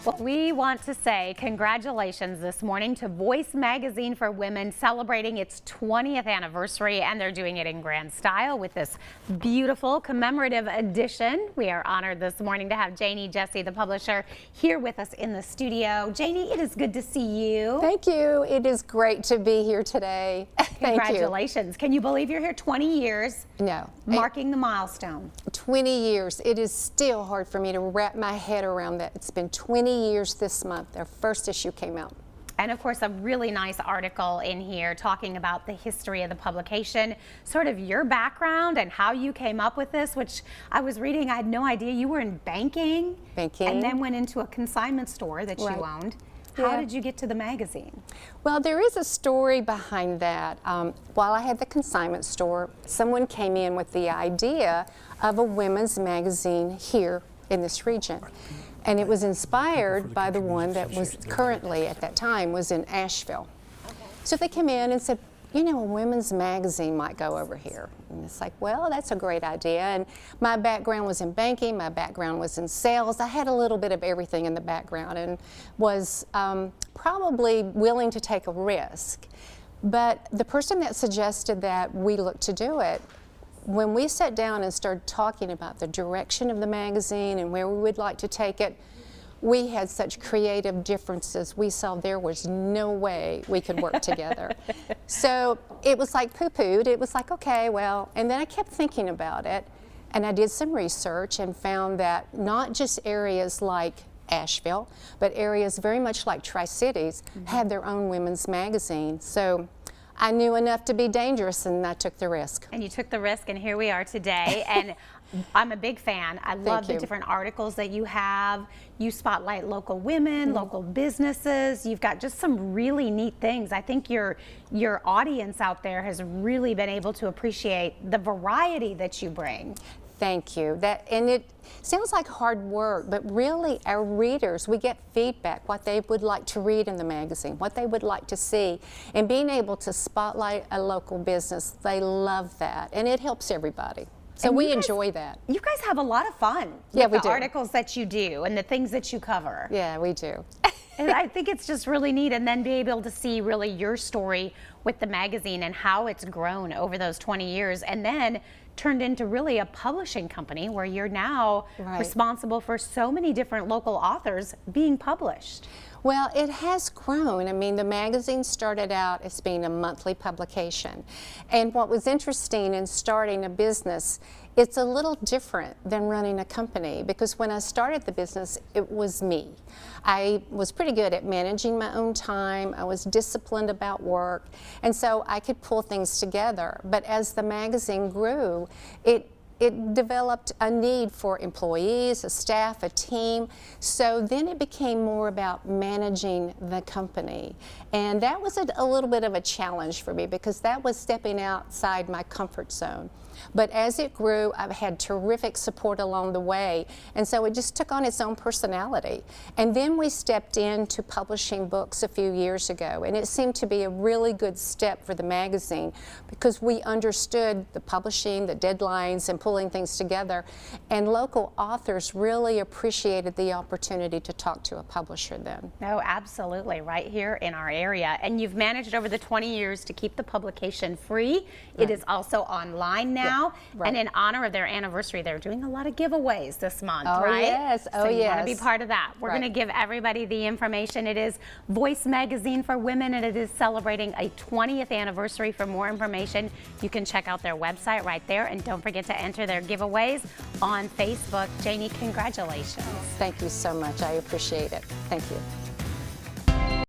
Well, we want to say congratulations this morning to Voice Magazine for Women celebrating its 20th anniversary, and they're doing it in grand style with this beautiful commemorative edition. We are honored this morning to have Janie Jesse, the publisher, here with us in the studio. Janie, it is good to see you. Thank you. It is great to be here today. Congratulations. Can you believe you're here 20 years? No. Marking the milestone. 20 years. It is still hard for me to wrap my head around that. It's been 20 years this month. Their first issue came out. And of course, a really nice article in here talking about the history of the publication, sort of your background and how you came up with this, which I was reading, I had no idea. You were in banking. And then went into a consignment store that you owned. How did you get to the magazine? Well, there is a story behind that. While I had the consignment store, someone came in with the idea of a women's magazine here in this region. And it was inspired by the one that was currently, at that time, was in Asheville. So they came in and said, you know, a women's magazine might go over here. And it's like, well, that's a great idea. And my background was in banking, my background was in sales. I had a little bit of everything in the background and was probably willing to take a risk. But the person that suggested that we look to do it, when we sat down and started talking about the direction of the magazine and where we would like to take it, we had such creative differences. We saw there was no way we could work together. So it was like poo-pooed. It was like, okay, well, and then I kept thinking about it, and I did some research and found that not just areas like Asheville, but areas very much like Tri-Cities had their own women's magazine. So I knew enough to be dangerous, and I took the risk. And you took the risk, and here we are today. And I'm a big fan. I love the different articles that you have. You spotlight local women, local businesses. You've got just some really neat things. I think your audience out there has really been able to appreciate the variety that you bring. Thank you. And it sounds like hard work, but really our readers, we get feedback, what they would like to read in the magazine, what they would like to see. And being able to spotlight a local business, they love that. And it helps everybody. So we enjoy that. You guys have a lot of fun with the articles that you do and the things that you cover. Yeah, we do. And I think it's just really neat, and then be able to see really your story with the magazine and how it's grown over those 20 years, and then turned into really a publishing company where you're now responsible for so many different local authors being published. Well, it has grown. I mean, the magazine started out as being a monthly publication. And what was interesting in starting a business, it's a little different than running a company, because when I started the business, it was me. I was pretty good at managing my own time. I was disciplined about work, and so I could pull things together. But as the magazine grew, it developed a need for employees, a staff, a team. So then it became more about managing the company. And that was a little bit of a challenge for me, because that was stepping outside my comfort zone. But as it grew, I've had terrific support along the way. And so it just took on its own personality. And then we stepped into publishing books a few years ago. And it seemed to be a really good step for the magazine, because we understood the publishing, the deadlines, and pulling things together. And local authors really appreciated the opportunity to talk to a publisher then. No, absolutely, right here in our area. And you've managed over the 20 years to keep the publication free. It is also online now. And in honor of their anniversary, they're doing a lot of giveaways this month, right? Yes. So you want to be part of that. We're going to give everybody the information. It is Voice Magazine for Women, and it is celebrating a 20th anniversary. For more information, you can check out their website right there, and don't forget to enter their giveaways on Facebook. Janie, congratulations. Thank you so much. I appreciate it. Thank you.